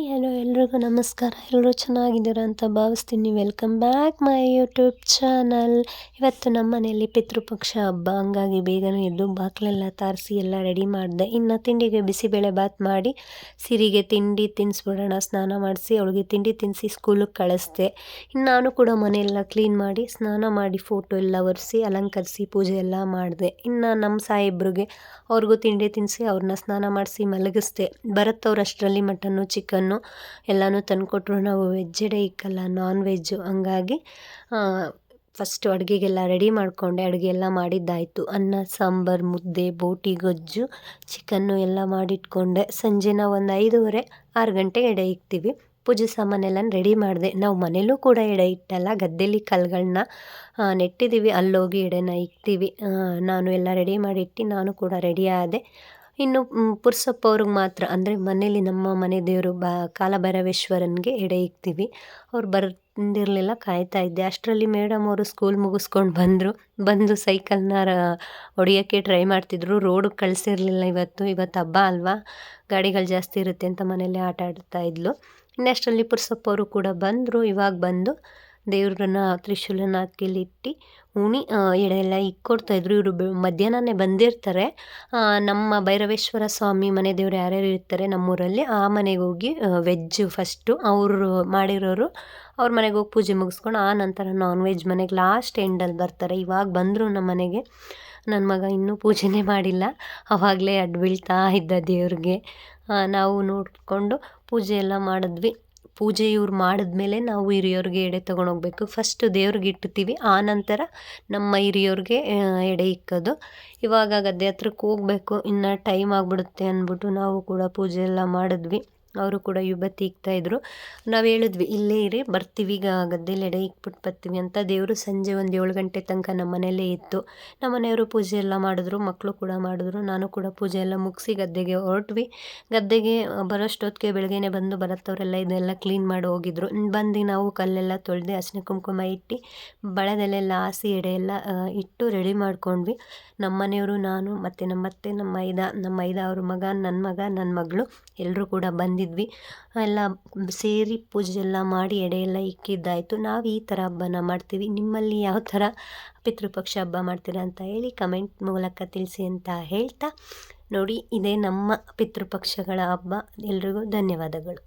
Hello ಎಲ್ರಿಗೂ ನಮಸ್ಕಾರ. ಎಲ್ಲರೂ ಚೆನ್ನಾಗಿದ್ದೀರಾ ಅಂತ ಭಾವಿಸ್ತೀನಿ. Welcome back my YouTube channel. ಇವತ್ತು ನಮ್ಮ ಮನೆಯಲ್ಲಿ ಪಿತೃಪಕ್ಷ ಹಬ್ಬ, ಹಂಗಾಗಿ ಬೇಗನೆ ಎದ್ದು ಬಾಗಿಲೆಲ್ಲ ತಾರಿಸಿ ಎಲ್ಲ ರೆಡಿ ಮಾಡಿದೆ. ಇನ್ನು ತಿಂಡಿಗೆ ಬಿಸಿಬೇಳೆ ಬಾತ್ ಮಾಡಿ ಸಿರಿಗೆ ತಿಂಡಿ ತಿನ್ನಿಸ್ಬಿಡೋಣ, ಸ್ನಾನ ಮಾಡಿಸಿ ಅವಳಿಗೆ ತಿಂಡಿ ತಿನ್ನಿಸಿ ಸ್ಕೂಲಿಗೆ ಕಳಿಸ್ದೆ. ಇನ್ನು ನಾನು ಕೂಡ ಮನೆಯೆಲ್ಲ ಕ್ಲೀನ್ ಮಾಡಿ ಸ್ನಾನ ಮಾಡಿ ಫೋಟೋ ಎಲ್ಲ ಒರೆಸಿ ಅಲಂಕರಿಸಿ ಪೂಜೆ ಎಲ್ಲ ಮಾಡಿದೆ. ಇನ್ನು ನಮ್ಮ ಸಾಯಿಬ್ರಿಗೆ ಅವ್ರಿಗೂ ತಿಂಡಿ ತಿನ್ನಿಸಿ ಅವ್ರನ್ನ ಸ್ನಾನ ಮಾಡಿಸಿ ಮಲಗಿಸ್ದೆ. ಬರುತ್ತವ್ರಷ್ಟರಲ್ಲಿ ಮಟನ್ನು ಚಿಕನ್ನು ಎಲ್ಲನೂ ತಂದುಕೊಟ್ರು. ನಾವು ವೆಜ್ ಎಡೆ ಇಕ್ಕಲ್ಲ, ನಾನ್ ವೆಜ್ಜು. ಹಂಗಾಗಿ ಫಸ್ಟು ಅಡುಗೆಗೆಲ್ಲ ರೆಡಿ ಮಾಡಿಕೊಂಡೆ. ಅಡುಗೆ ಎಲ್ಲ ಮಾಡಿದ್ದಾಯಿತು. ಅನ್ನ ಸಾಂಬಾರು, ಮುದ್ದೆ, ಬೋಟಿ ಗೊಜ್ಜು, ಚಿಕನ್ನು ಎಲ್ಲ ಮಾಡಿಟ್ಕೊಂಡೆ. ಸಂಜೆ ನಾವು ಒಂದು 5:30 6 ಗಂಟೆಗೆ ಎಡೆ ಇಕ್ತೀವಿ. ಪೂಜೆ ಸಾಮಾನೆಲ್ಲ ರೆಡಿ ಮಾಡಿದೆ. ನಾವು ಮನೇಲೂ ಕೂಡ ಎಡೆ ಇಟ್ಟಲ್ಲ, ಗದ್ದೆಲಿ ಕಲ್ಲುಗಳನ್ನ ನೆಟ್ಟಿದ್ದೀವಿ, ಅಲ್ಲೋಗಿ ಎಡೆನ ಇಕ್ತೀವಿ. ನಾನು ಎಲ್ಲ ರೆಡಿ ಮಾಡಿಟ್ಟು ನಾನು ಕೂಡ ರೆಡಿ ಆದೆ. ಇನ್ನು ಪುರ್ಸಪ್ಪ ಅವ್ರಿಗೆ ಮಾತ್ರ, ಅಂದರೆ ಮನೇಲಿ ನಮ್ಮ ಮನೆ ದೇವರು ಕಾಲಭೈರವೇಶ್ವರನಿಗೆ ಎಡೆ ಇಕ್ತೀವಿ. ಅವ್ರು ಬಂದಿರಲಿಲ್ಲ, ಕಾಯ್ತಾ ಇದ್ದೆ. ಅಷ್ಟರಲ್ಲಿ ಮೇಡಮ್ ಅವರು ಸ್ಕೂಲ್ ಮುಗಿಸ್ಕೊಂಡು ಬಂದು ಸೈಕಲ್ನ ಹೊಡಿಯೋಕ್ಕೆ ಟ್ರೈ ಮಾಡ್ತಿದ್ರು. ರೋಡಿಗೆ ಕಳಿಸಿರಲಿಲ್ಲ. ಇವತ್ತು ಹಬ್ಬ ಅಲ್ವಾ, ಗಾಡಿಗಳು ಜಾಸ್ತಿ ಇರುತ್ತೆ ಅಂತ ಮನೇಲಿ ಆಟ ಆಡ್ತಾ ಇದ್ಲು. ಇನ್ನಷ್ಟರಲ್ಲಿ ಪುರ್ಸಪ್ಪ ಅವರು ಕೂಡ ಬಂದರು. ಇವಾಗ ಬಂದು ದೇವ್ರನ್ನ ತ್ರಿಶೂಲನ ಅಕ್ಕಿಲಿಟ್ಟು ಉಣಿ ಎಡೆ ಎಲ್ಲ ಇಕ್ಕೊಡ್ತಾಯಿದ್ರು. ಇವರು ಮಧ್ಯಾಹ್ನನೇ ಬಂದಿರ್ತಾರೆ. ನಮ್ಮ ಭೈರವೇಶ್ವರ ಸ್ವಾಮಿ ಮನೆ ದೇವ್ರು ಯಾರ್ಯಾರು ಇರ್ತಾರೆ ನಮ್ಮೂರಲ್ಲಿ, ಆ ಮನೆಗೆ ಹೋಗಿ ವೆಜ್ಜು ಫಸ್ಟು ಅವರು ಮಾಡಿರೋರು ಅವ್ರ ಮನೆಗೆ ಹೋಗಿ ಪೂಜೆ ಮುಗಿಸ್ಕೊಂಡು ಆ ನಂತರ ನಾನ್ ವೆಜ್ ಮನೆಗೆ ಲಾಸ್ಟ್ ಎಂಡಲ್ಲಿ ಬರ್ತಾರೆ. ಇವಾಗ ಬಂದರು ನಮ್ಮ ಮನೆಗೆ. ನನ್ನ ಮಗ ಇನ್ನೂ ಪೂಜೆನೇ ಮಾಡಿಲ್ಲ, ಆವಾಗಲೇ ಅಡ್ಡು ಬೀಳ್ತಾ ಇದ್ದ ದೇವ್ರಿಗೆ. ನಾವು ನೋಡಿಕೊಂಡು ಪೂಜೆ ಎಲ್ಲ ಮಾಡಿದ್ವಿ. ಪೂಜೆ ಇವ್ರು ಮಾಡಿದ್ಮೇಲೆ ನಾವು ಹಿರಿಯವ್ರಿಗೆ ಎಡೆ ತೊಗೊಂಡೋಗ್ಬೇಕು. ಫಸ್ಟು ದೇವ್ರಿಗೆ ಇಡ್ತೀವಿ, ಆನಂತರ ನಮ್ಮ ಹಿರಿಯವ್ರಿಗೆ ಎಡೆ ಇಕ್ಕೋದು. ಇವಾಗ ಗದ್ದೆ ಹತ್ರಕ್ಕೆ ಹೋಗಬೇಕು, ಇನ್ನು ಟೈಮ್ ಆಗಿಬಿಡುತ್ತೆ ಅಂದ್ಬಿಟ್ಟು ನಾವು ಕೂಡ ಪೂಜೆ ಎಲ್ಲ ಮಾಡಿದ್ವಿ. ಅವರು ಕೂಡ ವಿಭೂತಿ ಇಕ್ತಾಯಿದ್ರು. ನಾವು ಹೇಳಿದ್ವಿ ಇಲ್ಲೇ ಇರಿ, ಬರ್ತೀವಿ, ಈಗ ಗದ್ದೆಲಿ ಎಡೆ ಇಕ್ಬಿಟ್ಟು ಬರ್ತೀವಿ ಅಂತ. ದೇವರು ಸಂಜೆ ಒಂದು 7 ಗಂಟೆ ತನಕ ನಮ್ಮ ಮನೇಲೇ ಇತ್ತು. ನಮ್ಮ ಮನೆಯವರು ಪೂಜೆ ಎಲ್ಲ ಮಾಡಿದ್ರು, ಮಕ್ಕಳು ಕೂಡ ಮಾಡಿದ್ರು. ನಾನು ಕೂಡ ಪೂಜೆ ಎಲ್ಲ ಮುಗಿಸಿ ಗದ್ದೆಗೆ ಹೊರಟ್ವಿ. ಗದ್ದೆಗೆ ಬರೋಷ್ಟೊತ್ತಿಗೆ ಬೆಳಗ್ಗೆನೇ ಬಂದು ಬರುತ್ತವರೆಲ್ಲ ಇದೆಲ್ಲ ಕ್ಲೀನ್ ಮಾಡಿ ಹೋಗಿದ್ರು. ಬಂದು ನಾವು ಕಲ್ಲೆಲ್ಲ ತೊಳೆದು ಅರಿಶಿನ ಕುಂಕುಮ ಇಟ್ಟು ಬಳೆದೆಲ್ಲ ಹಾಸಿ ಎಡೆ ಎಲ್ಲ ಇಟ್ಟು ರೆಡಿ ಮಾಡ್ಕೊಂಡ್ವಿ. ನಮ್ಮ ಮನೆಯವರು, ನಾನು ಮತ್ತು ನಮ್ಮ ಅತ್ತೆ, ನಮ್ಮ ಮೈದ ಅವ್ರ ಮಗ, ನನ್ನ ಮಗಳು ಎಲ್ಲರೂ ಕೂಡ ಬಂದಿದ್ವಿ. ಎಲ್ಲ ಸೇರಿ ಪೂಜೆ ಎಲ್ಲ ಮಾಡಿ ಎಡೆ ಎಲ್ಲ ಇಕ್ಕಿದ್ದಾಯಿತು. ನಾವು ಈ ಥರ ಹಬ್ಬನ ಮಾಡ್ತೀವಿ. ನಿಮ್ಮಲ್ಲಿ ಯಾವ ಥರ ಪಿತೃಪಕ್ಷ ಹಬ್ಬ ಮಾಡ್ತೀರಾ ಅಂತ ಹೇಳಿ ಕಮೆಂಟ್ ಮೂಲಕ ತಿಳಿಸಿ ಅಂತ ಹೇಳ್ತಾ, ನೋಡಿ ಇದೇ ನಮ್ಮ ಪಿತೃಪಕ್ಷಗಳ ಹಬ್ಬ. ಎಲ್ರಿಗೂ ಧನ್ಯವಾದಗಳು.